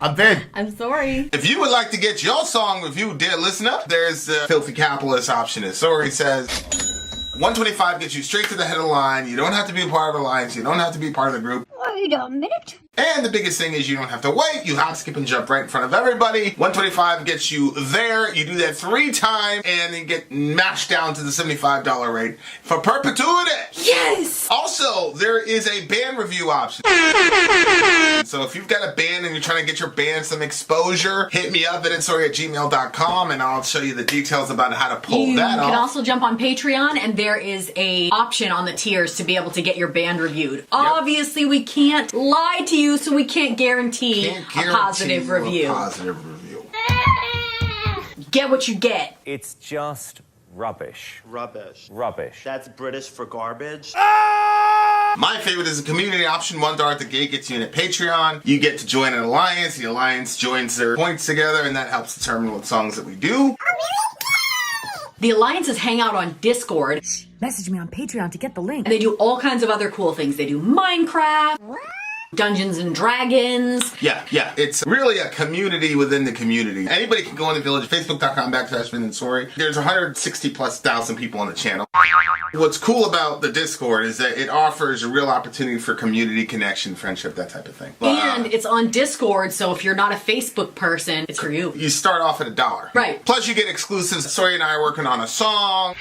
I'm Vin. I'm Sori. If you would like to get your song reviewed, dear listener, there's the filthy capitalist option. As Sori says, 125 gets you straight to the head of the line. You don't have to be a part of the alliance. You don't have to be part of the group. Wait a minute. And the biggest thing is you don't have to wait. You hop, skip, and jump right in front of everybody. 125 gets you there. You do that 3 times, and then get mashed down to the $75 rate for perpetuity. Yes! Also, there is a band review option. So if you've got a band and you're trying to get your band some exposure, hit me up at insori@gmail.com, and I'll show you the details about how to pull that off. You can also jump on Patreon, and there is a option on the tiers to be able to get your band reviewed. Yep. Obviously, we can't lie to you, so we can't guarantee a positive review. Get what you get. It's just rubbish. Rubbish. Rubbish. That's British for garbage. My favorite is the community option. $1 at the gate gets you in at Patreon. You get to join an alliance. The alliance joins their points together, and that helps determine what songs that we do. The alliances hang out on Discord. Message me on Patreon to get the link. And they do all kinds of other cool things. They do Minecraft, Dungeons and Dragons. Yeah. It's really a community within the community. Anybody can go on the Village, facebook.com/Vin and Sori. There's 160,000+ people on the channel. What's cool about the Discord is that it offers a real opportunity for community connection, friendship, that type of thing. And it's on Discord, so if you're not a Facebook person, it's for you. You start off at $1. Right. Plus you get exclusives. Sori and I are working on a song.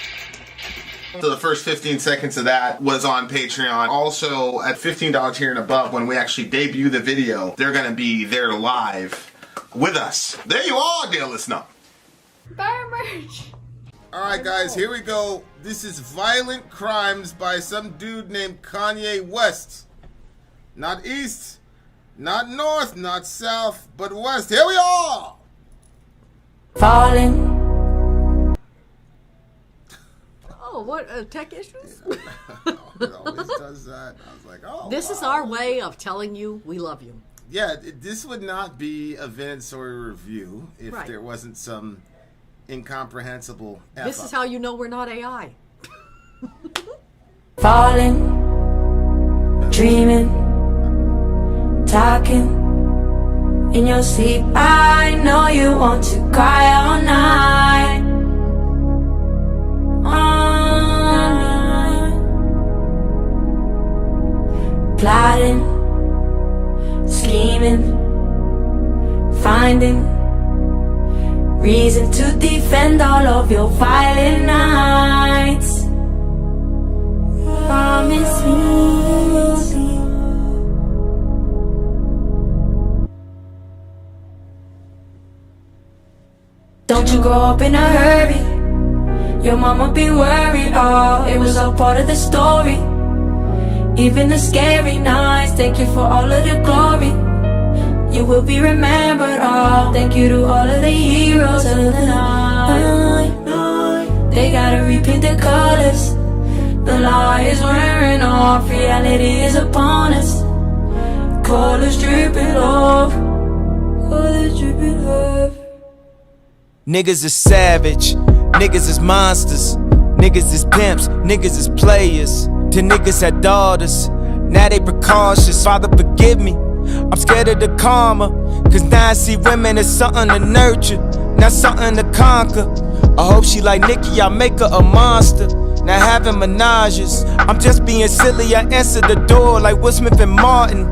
So the first 15 seconds of that was on Patreon. Also, at $15 tier and above, when we actually debut the video, they're going to be there live with us. There you are, dear listener. Buy merch. Alright guys, here we go. This is Violent Crimes by some dude named Kanye West. Not east, not north, not south, but west. Here we are! Falling. Oh, what, tech issues? It always does that. I was like, oh, This is our way of telling you we love you. Yeah, this would not be a Vin and Sori review if Right. there wasn't some incomprehensible F This is how you know we're not AI. Falling. Dreaming. Talking. In your sleep, I know you want to cry all night. Plotting, scheming, finding reason to defend all of your violent nights. Promise me. Don't you grow up in a hurry. Your mama be worried. Oh, it was all part of the story. Even the scary nights, thank you for all of the glory. You will be remembered, oh, thank you to all of the heroes of the night. They gotta repaint their colors. The lie is wearing off, reality is upon us. Colors dripping off, colors dripping off. Niggas is savage, niggas is monsters, niggas is pimps, niggas is players. 10 niggas had daughters, now they precautious. Father forgive me, I'm scared of the karma. Cause now I see women as something to nurture, not something to conquer. I hope she like Nicki, I make her a monster. Now having menages, I'm just being silly, I answer the door like Will Smith and Martin.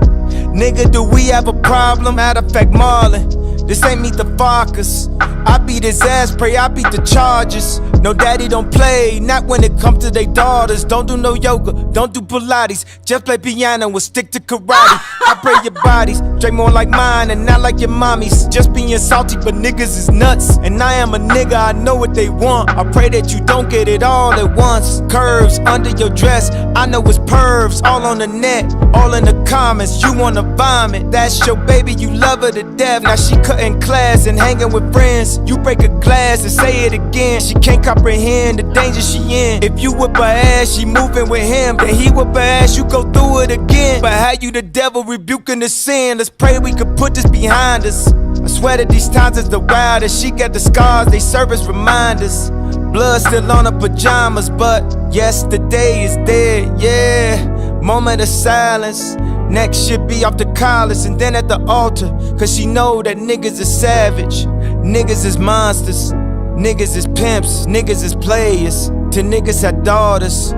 Nigga, do we have a problem? Matter of fact, Marlon, this ain't Meet the Fockers. I beat his ass, pray I beat the Chargers. No daddy don't play, not when it comes to they daughters. Don't do no yoga, don't do Pilates. Just play piano and stick to karate. I pray your bodies, drink more like mine and not like your mommy's. Just being salty, but niggas is nuts. And I am a nigga, I know what they want. I pray that you don't get it all at once. Curves under your dress, I know it's pervs. All on the net, all in the comments. You wanna vomit, that's your baby, you love her to death. Now she cutting class and hanging with friends. You break a glass and say it again. She can't comprehend the danger she in. If you whip her ass, she moving with him. Then he whip her ass, you go through it again. But how you the devil rebuking the sin? Let's pray we could put this behind us. I swear that these times is the wildest. She got the scars, they serve as reminders. Blood still on her pajamas, but yesterday is dead, yeah. Moment of silence. Next should be off the collars and then at the altar. Cause she know that niggas is savage. Niggas is monsters. Niggas is pimps. Niggas is players. To niggas had daughters.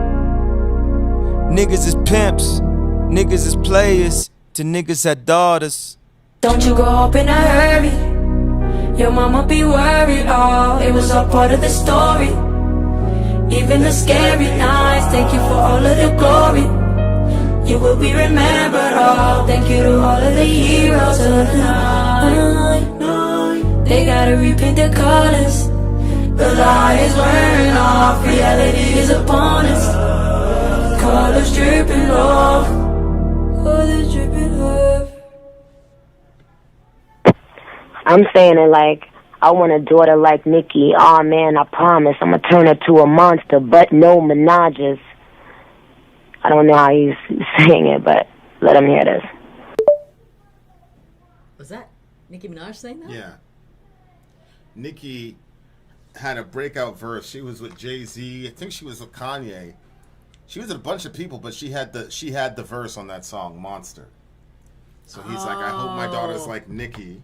Niggas is pimps. Niggas is players. To niggas had daughters. Don't you grow up in a hurry. Your mama be worried. Oh, it was all part of the story. Even the scary nights. Thank you for all of the glory. You will be remembered, oh. Thank you to all of the heroes of the night. They gotta repaint their colors. The lie is wearing off. Reality is upon us. Colors dripping off. Colors dripping off. I'm saying it like, I want a daughter like Nikki. Aw, man, I promise I'm gonna turn her to a monster, but no menages. I don't know how he's saying it, but let him hear this. Was that Nicki Minaj saying that? Yeah. Nicki had a breakout verse. She was with Jay-Z. I think she was with Kanye. She was with a bunch of people, but she had the verse on that song, Monster. So he's like, I hope my daughter's like Nicki.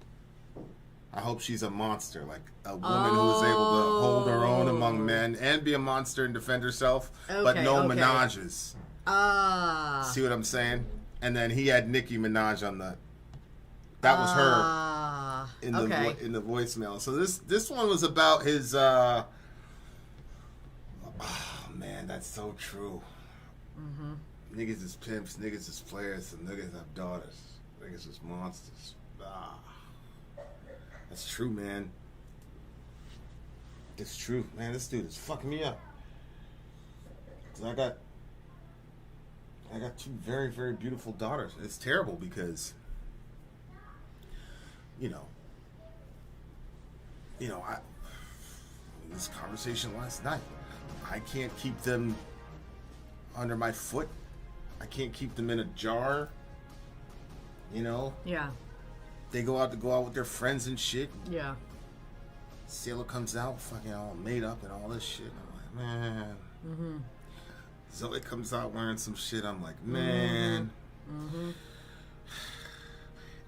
I hope she's a monster, like a woman who is able to hold her own among men and be a monster and defend herself, but no menages. See what I'm saying? And then he had Nicki Minaj on the. That was her in the in the voicemail. So this one was about his. Oh man, that's so true. Mm-hmm. Niggas is pimps, niggas is players, and niggas have daughters. Niggas is monsters. That's true, man. It's true, man. This dude is fucking me up. 'Cause I got two very, very beautiful daughters. It's terrible because, this conversation last night, I can't keep them under my foot. I can't keep them in a jar. Yeah. They go out with their friends and shit. Yeah. Sailor comes out fucking all made up and all this shit. I'm like, man. Mm-hmm. Zoe comes out wearing some shit. I'm like, man. Mm-hmm.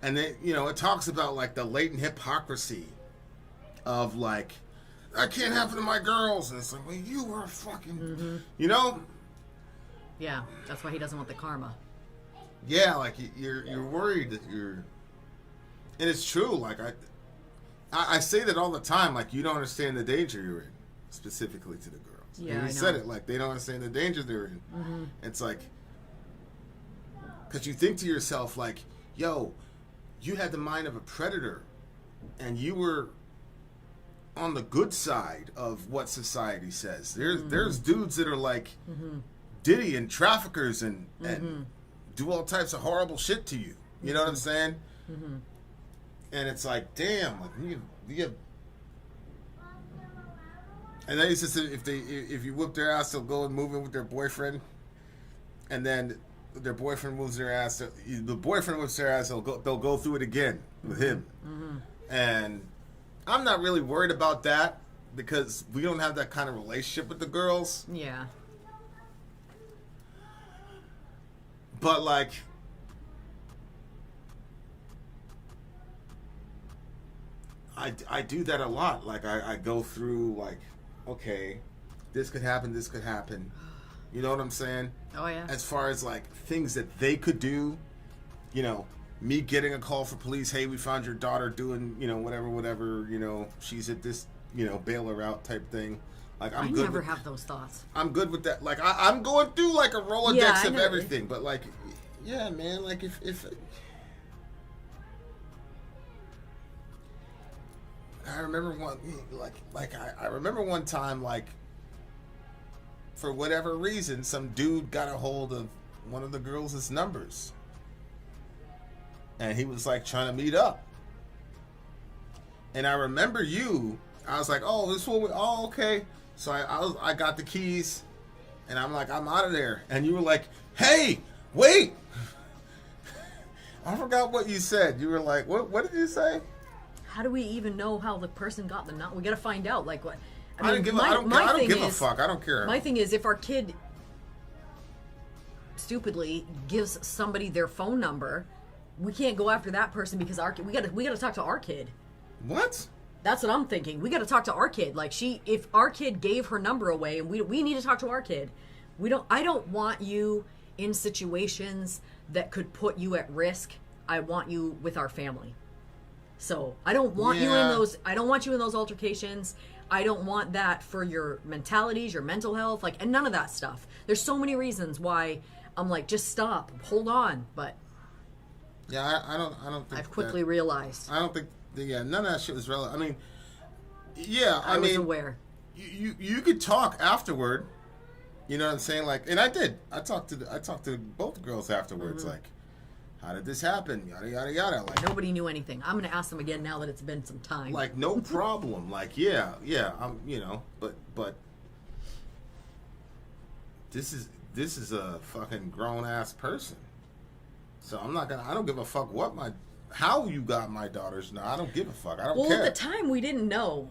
And then, it talks about like the latent hypocrisy of like, that can't happen to my girls. And it's like, well, you were fucking, Yeah, that's why he doesn't want the karma. Yeah, like you're worried that you're, and it's true. Like I say that all the time. Like you don't understand the danger you're in, specifically to the girls. Yeah, and I he know. said it like they don't understand the danger they're in. Mm-hmm. It's like, because you think to yourself like, yo, you had the mind of a predator, and you were on the good side of what society says. There's dudes that are like Diddy and traffickers and do all types of horrible shit to you. You know what I'm saying? Mm-hmm. And it's like, damn, like you have. And then he says if you whip their ass, they'll go and move in with their boyfriend, and then their boyfriend moves their ass. The boyfriend whips their ass. They'll go through it again with him. Mm-hmm. And I'm not really worried about that because we don't have that kind of relationship with the girls. Yeah. But like, I do that a lot. Like I go through like, okay, this could happen. You know what I'm saying? Oh yeah. As far as like things that they could do, me getting a call for police. Hey, we found your daughter doing, whatever. She's at this, bail her out type thing. Like I never have those thoughts. I'm good with that. Like I'm going through like a Rolodex of everything, but like, yeah, man. Like if I remember I remember one time like for whatever reason some dude got a hold of one of the girls' numbers, and he was like trying to meet up. And I remember I was like, oh, this one. Oh, okay. So I got the keys, and I'm like, I'm out of there. And you were like, hey, wait. I forgot what you said. You were like, what did you say? How do we even know how the person got the number? We got to find out. Like what? I don't give a fuck. I don't care. My thing is, if our kid stupidly gives somebody their phone number, we can't go after that person because we gotta talk to our kid. What? That's what I'm thinking. We gotta talk to our kid. Like if our kid gave her number away, and we need to talk to our kid. I don't want you in situations that could put you at risk. I want you with our family. So I don't want you in those. I don't want you in those altercations. I don't want that for your mentalities, your mental health, like, and none of that stuff. There's so many reasons why I'm like, just stop, hold on. But yeah, I don't think I've quickly realized. I don't think. None of that shit was relevant. I mean, yeah, I mean, was aware. You could talk afterward. You know what I'm saying? Like, and I did. I talked to both girls afterwards. Mm-hmm. Like, how did this happen? Yada yada yada. Like, nobody knew anything. I'm gonna ask them again now that it's been some time. Like, no problem. Like, yeah. You know, but this is a fucking grown ass person. So I don't give a fuck how you got my daughters. No, I don't give a fuck. I don't care. Well, at the time we didn't know.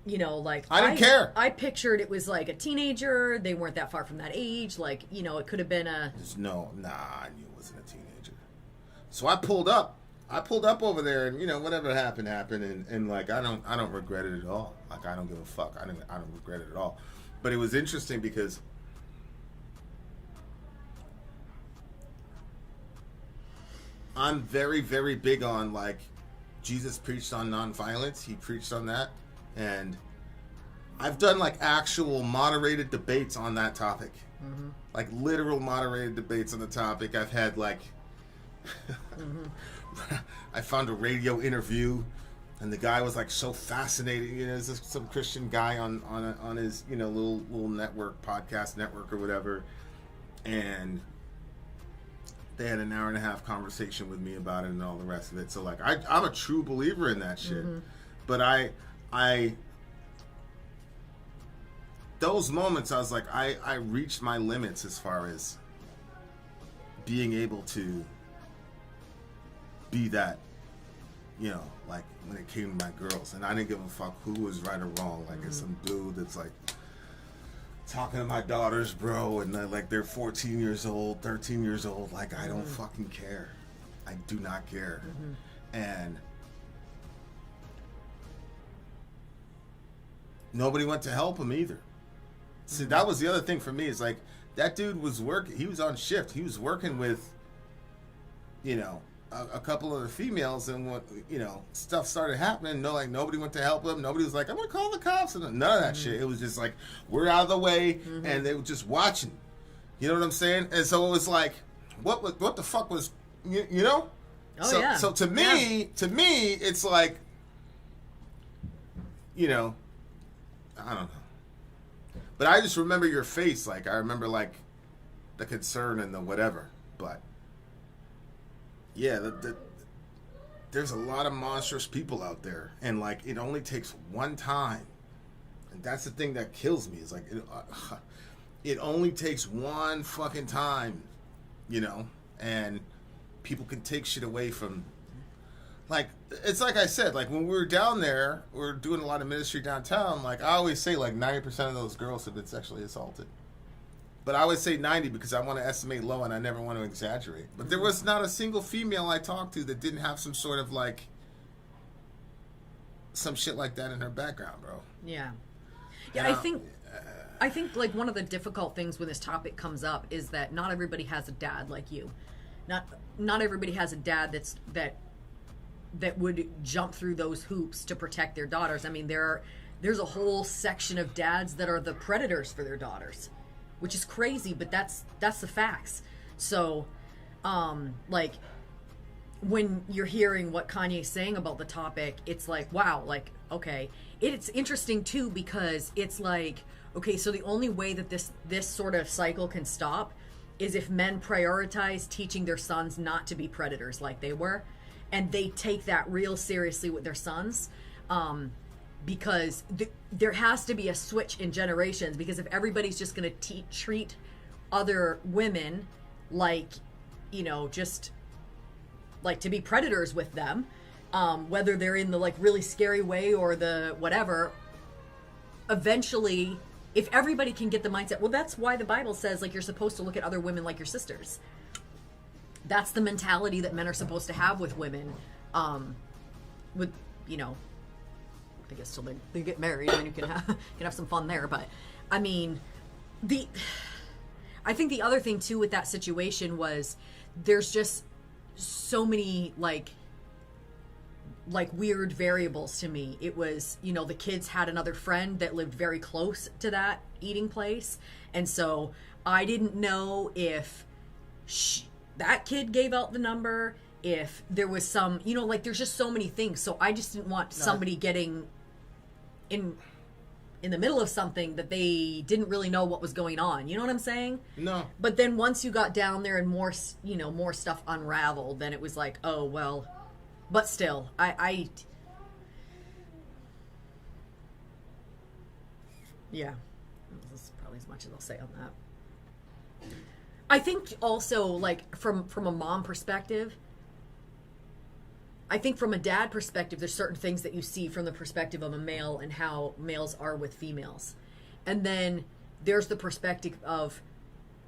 You know, like I didn't care. I pictured it was like a teenager. They weren't that far from that age. Like, you know, it could have been a. I knew it wasn't a teenager. So I pulled up over there, and you know, whatever happened, and like I don't regret it at all. Like, I don't give a fuck. I don't regret it at all. But it was interesting because I'm very, very big on, like, Jesus preached on nonviolence. He preached on that. And I've done, like, actual moderated debates on that topic. Mm-hmm. Like, literal moderated debates on the topic. I've had, like... I found a radio interview, and the guy was, like, so fascinating. You know, there's some Christian guy on his, you know, little network, podcast network or whatever. And they had an hour and a half conversation with me about it and all the rest of it. So, like, I'm a true believer in that shit. Mm-hmm. But I those moments, I was like, I reached my limits as far as being able to be that, you know, like when it came to my girls. And I didn't give a fuck who was right or wrong. Like, it's some dude that's like talking to my daughters, bro, and like they're 14 years old, 13 years old. Like, I don't fucking care. I do not care. Mm-hmm. And nobody went to help him either. See, that was the other thing for me, is like, that dude was working, he was on shift, he was working with, you know, a couple of the females, and what, you know, stuff started happening. No, like, nobody went to help him. Nobody was like, I'm gonna call the cops, and none of that shit. It was just like, we're out of the way, and they were just watching. You know what I'm saying? And so it was like, what the fuck was, you know? So to me, it's like, you know, I don't know. But I just remember your face. Like, I remember, like, the concern and the whatever. But yeah, there's a lot of monstrous people out there, and like, it only takes one time, and that's the thing that kills me. Is like, it only takes one fucking time, you know, and people can take shit away from. Like, it's like I said, like, when we were down there, we were doing a lot of ministry downtown. Like, I always say, like, 90% of those girls have been sexually assaulted. But I always say 90 because I want to estimate low and I never want to exaggerate. But there was not a single female I talked to that didn't have some sort of, like, some shit like that in her background, bro. Yeah. Yeah, I think, like, one of the difficult things when this topic comes up is that not everybody has a dad like you. Not everybody has a dad that would jump through those hoops to protect their daughters. I mean, there's a whole section of dads that are the predators for their daughters, which is crazy, but that's the facts. So, like, when you're hearing what Kanye's saying about the topic, it's like, wow, like, okay. It's interesting too, because it's like, okay, so the only way that this sort of cycle can stop is if men prioritize teaching their sons not to be predators like they were. And they take that real seriously with their sons, because there has to be a switch in generations. Because if everybody's just going to treat other women like, you know, just like to be predators with them, whether they're in the like really scary way or the whatever, eventually if everybody can get the mindset, well, that's why the Bible says, like, you're supposed to look at other women like your sisters. That's the mentality that men are supposed to have with women. With, you know, I guess till they get married and you can have some fun there. But I mean, I think the other thing too with that situation was there's just so many like weird variables to me. It was, you know, the kids had another friend that lived very close to that eating place, and so I didn't know if that kid gave out the number, if there was some, you know, like there's just so many things. So I just didn't want somebody getting in the middle of something that they didn't really know what was going on. You know what I'm saying? No. But then once you got down there and more stuff unraveled, then it was like, oh, well, but still, yeah, this is probably as much as I'll say on that. I think also, like, from a mom perspective, I think from a dad perspective, there's certain things that you see from the perspective of a male and how males are with females. And then there's the perspective of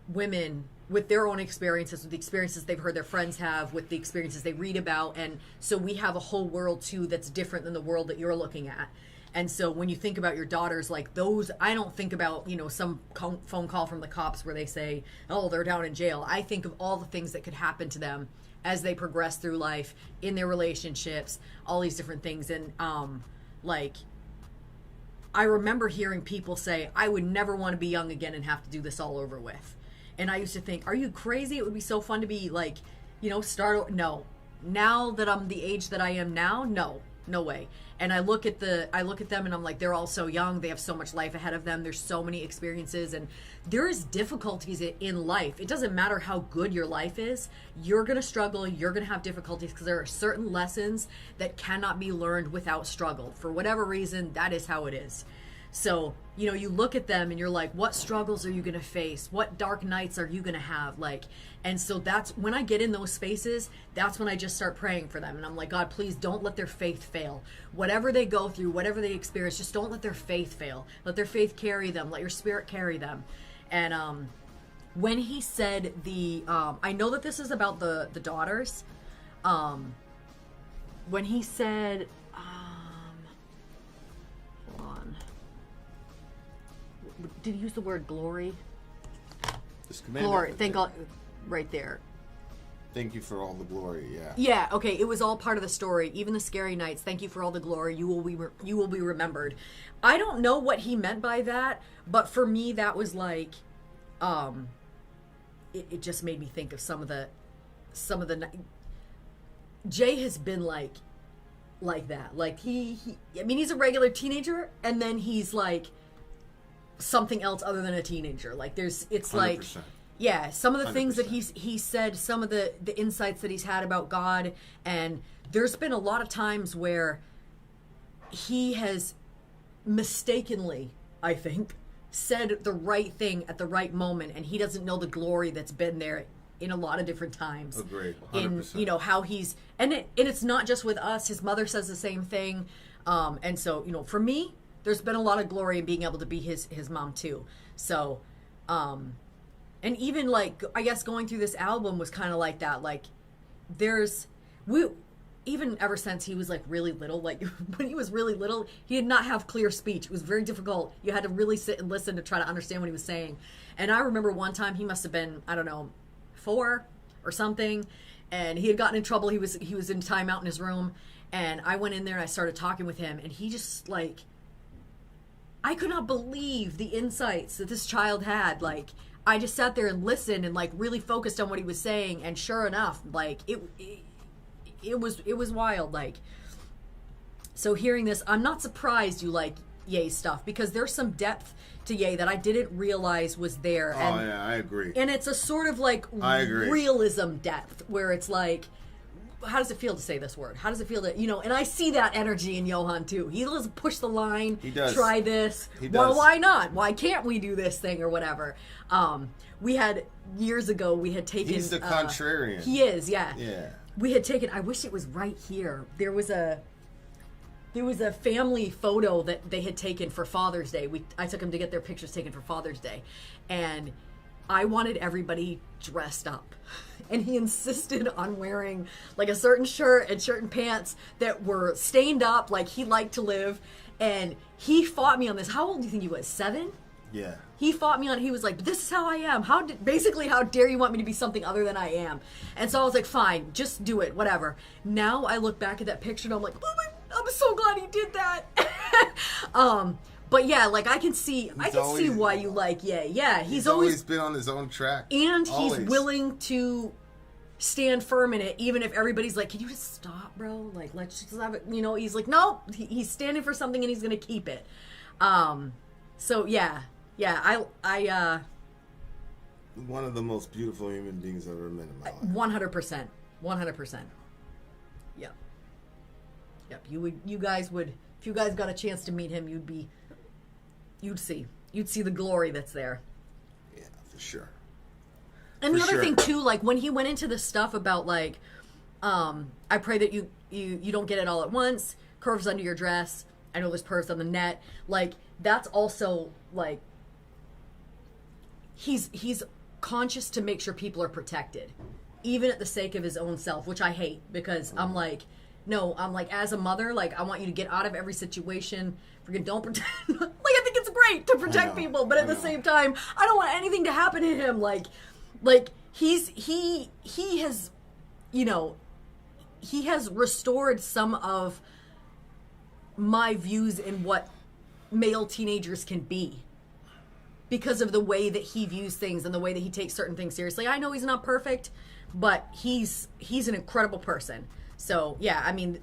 women with their own experiences, with the experiences they've heard their friends have, with the experiences they read about. And so we have a whole world, too, that's different than the world that you're looking at. And so when you think about your daughters, like those, I don't think about, you know, some phone call from the cops where they say, oh, they're down in jail. I think of all the things that could happen to them as they progress through life, in their relationships, all these different things. And, like, I remember hearing people say, I would never want to be young again and have to do this all over with. And I used to think, are you crazy? It would be so fun to be, like, you know, no. Now that I'm the age that I am now, no way. And I look at them and I'm like, they're all so young. They have so much life ahead of them. There's so many experiences, and there is difficulties in life. It doesn't matter how good your life is. You're going to struggle. You're going to have difficulties because there are certain lessons that cannot be learned without struggle. For whatever reason, that is how it is. So, you know, you look at them and you're like, what struggles are you going to face? What dark nights are you going to have? Like, and so that's when I get in those spaces, that's when I just start praying for them. And I'm like, God, please don't let their faith fail. Whatever they go through, whatever they experience, just don't let their faith fail. Let their faith carry them. Let your spirit carry them. And when he said I know that this is about the daughters. When he said, hold on. Did he use the word glory? Glory. Thank God. Right there. Thank you for all the glory. Yeah. Yeah. Okay. It was all part of the story. Even the scary nights. Thank you for all the glory. You will be remembered. I don't know what he meant by that, but for me, that was like, it just made me think of some of the. Jay has been like that. Like he I mean, he's a regular teenager, and then he's like something else other than a teenager. Like it's 100%. Like, yeah, some of the 100%. Things that he said, some of the insights that he's had about God, and there's been a lot of times where he has mistakenly, I think, said the right thing at the right moment, and he doesn't know the glory that's been there in a lot of different times. Agreed. 100%. In, you know, how he's, and it's not just with us. His mother says the same thing. And so, you know, for me, there's been a lot of glory in being able to be his mom too. So, and even like, I guess going through this album was kind of like that. Like even ever since he was like really little, like when he was really little, he did not have clear speech. It was very difficult. You had to really sit and listen to try to understand what he was saying. And I remember one time he must have been, I don't know, 4 or something, and he had gotten in trouble. He was in timeout in his room, and I went in there and I started talking with him, and he just like, I could not believe the insights that this child had. Like, I just sat there and listened and like really focused on what he was saying, and sure enough, like it was wild. Like, so hearing this, I'm not surprised you like Ye's stuff, because there's some depth to Ye that I didn't realize was there. Oh, yeah, I agree. And it's a sort of like realism depth where it's like, how does it feel to say this word? How does it feel to, you know, and I see that energy in Johan too. He does push the line. He does. Try this. He does. Well, why not? Why can't we do this thing or whatever? We had, years ago, we had taken... He's the contrarian. He is, yeah. Yeah. We had taken, I wish it was right here. There was a there was a family photo that they had taken for Father's Day. I took them to get their pictures taken for Father's Day, and I wanted everybody dressed up. And he insisted on wearing like a certain shirt and certain pants that were stained up like he liked to live. And he fought me on this. How old do you think he was? 7? Yeah. He fought me on it. He was like, this is how I am. Basically, how dare you want me to be something other than I am? And so I was like, fine, just do it, whatever. Now I look back at that picture and I'm like, oh my, I'm so glad he did that. But yeah, like I can see why you like Ye. Yeah, he's always been on his own track. And he's willing to stand firm in it, even if everybody's like, can you just stop, bro? Like, let's just have it, you know, he's like, no, he's standing for something and he's gonna keep it. So yeah, I one of the most beautiful human beings I've ever met in my life. 100%. Yep. You guys would, if you guys got a chance to meet him, you'd see the glory that's there. Yeah, for sure. And the other thing too, like when he went into the stuff about like, I pray that you don't get it all at once, curves under your dress, I know there's pervs on the net, like that's also like, he's conscious to make sure people are protected, even at the sake of his own self, which I hate because I'm like, no, I'm like, as a mother, like I want you to get out of every situation. Freaking don't protect. Like I think it's great to protect people, but at the same time, I don't want anything to happen to him. Like he has, you know, he has restored some of my views in what male teenagers can be because of the way that he views things and the way that he takes certain things seriously. I know he's not perfect, but he's an incredible person. So yeah, I mean,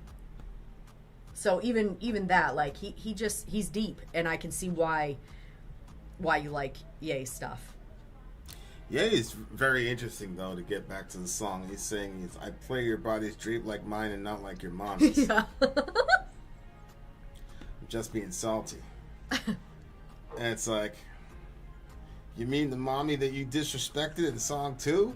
so even that, like he's deep, and I can see why you like Ye's stuff. Yeah, it's very interesting though. To get back to the song, he's saying, "I pray your body's draped like mine and not like your mom's." Yeah. I'm just being salty. And it's like, you mean the mommy that you disrespected in song 2?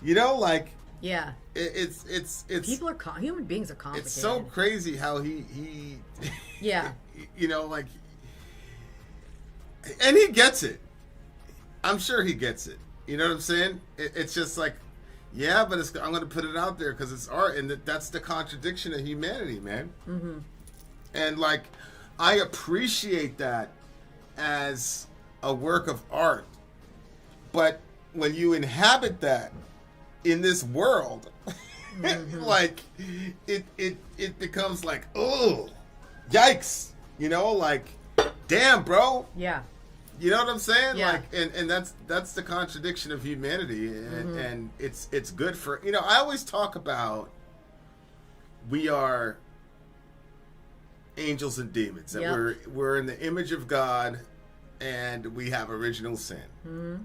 You know, like. Yeah. It's people are human beings are complicated. It's so crazy how he yeah. You know, like, and he gets it. I'm sure he gets it. You know what I'm saying? It's just like, yeah, but I'm going to put it out there because it's art, and that's the contradiction of humanity, man. Mm-hmm. And like, I appreciate that as a work of art, but when you inhabit that in this world, mm-hmm. like it becomes like, oh, yikes, you know, like, damn, bro. Yeah. You know what I'm saying? Yeah. Like, and that's the contradiction of humanity, and, mm-hmm. and it's good for, you know, I always talk about we are angels and demons, and yep. we're in the image of God, and we have original sin. Mm-hmm.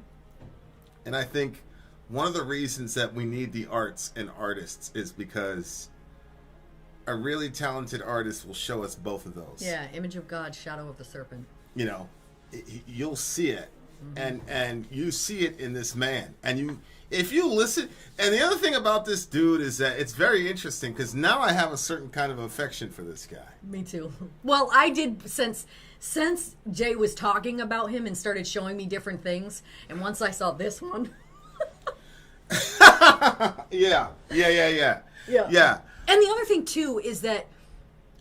And I think one of the reasons that we need the arts and artists is because a really talented artist will show us both of those. Yeah, image of God, shadow of the serpent. You know, you'll see it, mm-hmm. and you see it in this man. And if you listen, and the other thing about this dude is that it's very interesting because now I have a certain kind of affection for this guy. Me too. Well, I did since Jay was talking about him and started showing me different things, and once I saw this one. Yeah. And the other thing too is that,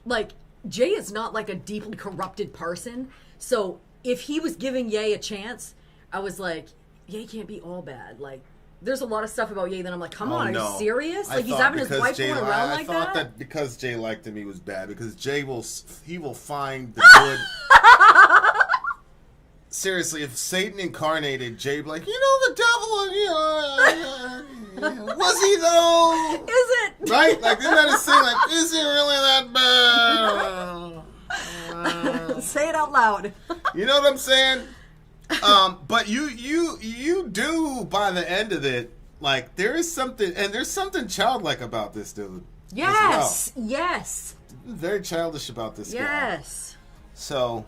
like, Jay is not like a deeply corrupted person. So if he was giving Ye a chance, I was like, Ye can't be all bad. Like, there's a lot of stuff about Ye that I'm like, come on, are you serious? Like, he's having his wife going around like that? I thought that because Jay liked him, he was bad. Because Jay will find the good. Seriously, if Satan incarnated, Jay, like, you know, the devil, was he though? Is it? Right? Like, isn't that a saying? Like, is it really that bad? Say it out loud. You know what I'm saying? But you do, by the end of it, like, there's something childlike about this dude. Yes, well. yes. Very childish about this guy. Yes. So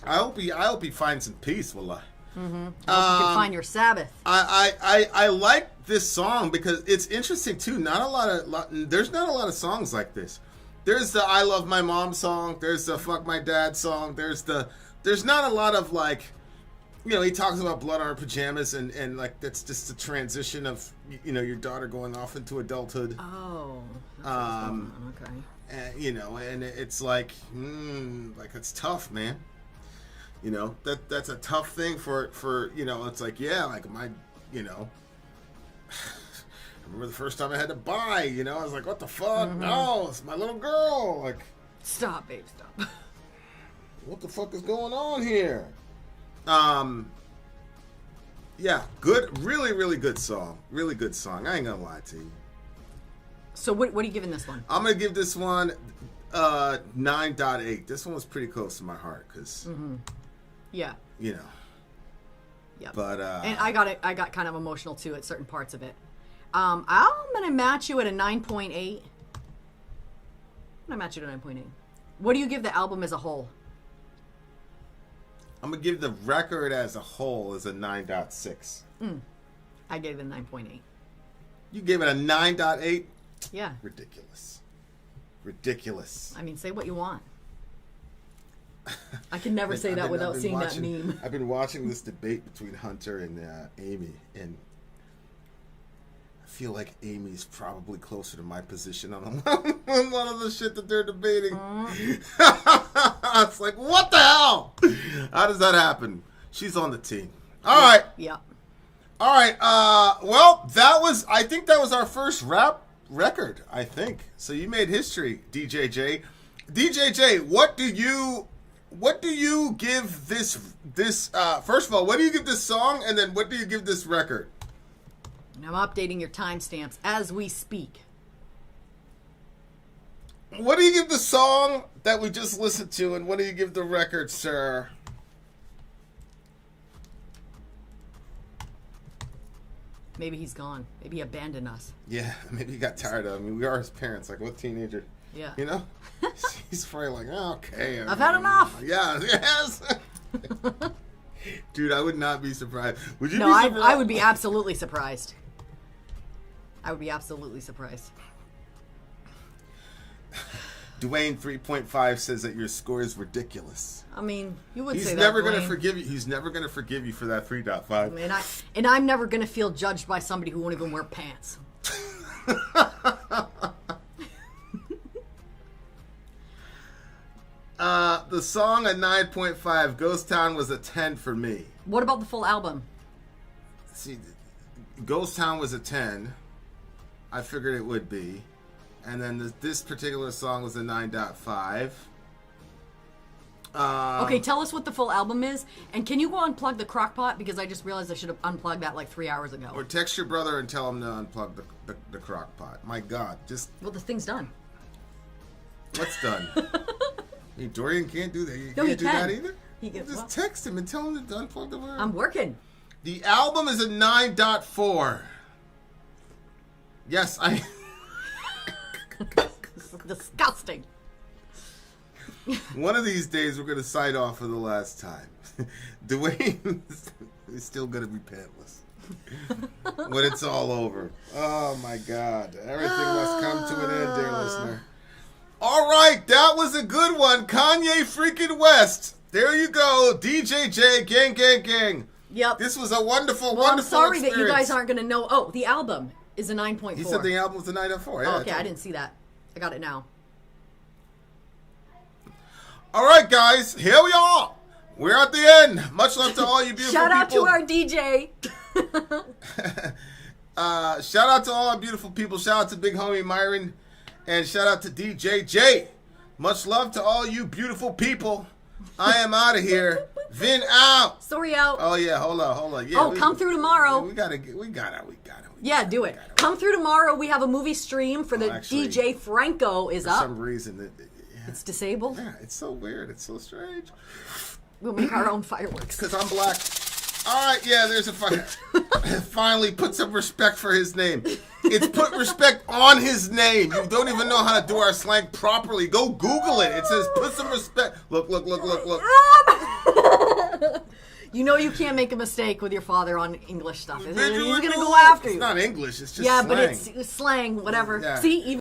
I hope he finds some peace, wallah. Mm-hmm. I hope you can find your Sabbath. I like this song because it's interesting too. There's not a lot of songs like this. There's the I Love My Mom song. There's the Fuck My Dad song. There's not a lot of like, you know, he talks about blood on her pajamas and like that's just the transition of, you know, your daughter going off into adulthood. Oh. Okay. And, you know, and it's like it's tough, man. You know, that's a tough thing for you know, it's like, yeah, like my, you know, I remember the first time I had to buy, you know, I was like, what the fuck? No, it's my little girl. Like, stop, babe, stop. What the fuck is going on here? Yeah, good, really, really good song. Really good song. I ain't gonna lie to you. So what are you giving this one? I'm gonna give this one 9.8. This one was pretty close to my heart because, Yeah. you know. Yeah. But and I got kind of emotional too at certain parts of it. I'm gonna match you at a 9.8. I'm gonna match you at a 9.8. What do you give the album as a whole? I'm gonna give the record as a whole as a 9.6. I gave it a 9.8. You gave it a 9.8? Yeah. Ridiculous. I mean, say what you want. I can never say that without seeing that meme. I've been watching this debate between Hunter and Amy, and I feel like Amy's probably closer to my position on a lot of the shit that they're debating. It's like, what the hell? How does that happen? She's on the team. All right. Yeah. All right. Well, I think that was our first rap record, I think. So you made history, DJJ. DJJ, what do you give this first of all, what do you give this song, and then what do you give this record? And I'm updating your timestamps as we speak. What do you give the song that we just listened to, and what do you give the record, sir? Maybe he's gone. Maybe he abandoned us. Yeah, maybe he got tired of it. I mean, we are his parents. Like, what teenager? Yeah. You know? He's probably like, oh, okay. I've had enough. Yeah, yes. Dude, I would not be surprised. Would you No, be surprised? I would be absolutely surprised. I would be absolutely surprised. Dwayne 3.5 says that your score is ridiculous. I mean, you would He's say that. never going to Dwayne. forgive you. He's never going to forgive you for that 3.5. And I'm never going to feel judged by somebody who won't even wear pants. The song at 9.5, Ghost Town was a 10 for me. What about the full album? See, Ghost Town was a 10. I figured it would be. And then this particular song was a 9.5. Okay, tell us what the full album is. And can you go unplug the crock pot? Because I just realized I should have unplugged that like 3 hours ago. Or text your brother and tell him to unplug the crock pot. My God, just... Well, the thing's done. What's done? Hey, Dorian can't do that. You No, he can't do can. that either? He gets, Just well, text him and tell him to unplug the wire. I'm working. The album is a 9.4. Yes, I... This is disgusting. One of these days, we're going to sign off for the last time. Dwayne is still going to be pantless when it's all over. Oh, my God. Everything must come to an end, dear listener. All right, that was a good one. Kanye freaking West. There you go. DJJ, gang, gang, gang. Yep. This was a wonderful, Well, wonderful I'm sorry experience. that you guys aren't going to know. Oh, the album is a 9.4. He said the album was a 9.4. Yeah, Oh, okay, I didn't see that. I got it now. All right, guys, here we are. We're at the end. Much love to all you beautiful Shout out people. to our DJ. Shout out to all our beautiful people. Shout out to Big Homie Myron. And shout out to DJ J. Much love to all you beautiful people. I am out of here. Vin out. Sori out. Oh, yeah, hold on. Yeah, come through tomorrow. We gotta. Yeah, do it. Come through tomorrow. We have a movie stream for the actually, DJ Franco is For up. some reason, It's disabled. yeah, it's so weird. It's so strange. We'll make our own fireworks. Because I'm black. All right, yeah, there's a fire. Finally, put some respect for his name. It's put respect on his name. You don't even know how to do our slang properly. Go Google it. It says put some respect. Look. You know you can't make a mistake with your father on English stuff. He's going to go after you. It's not English. It's just Yeah, slang. but it's slang, whatever. Yeah. See, even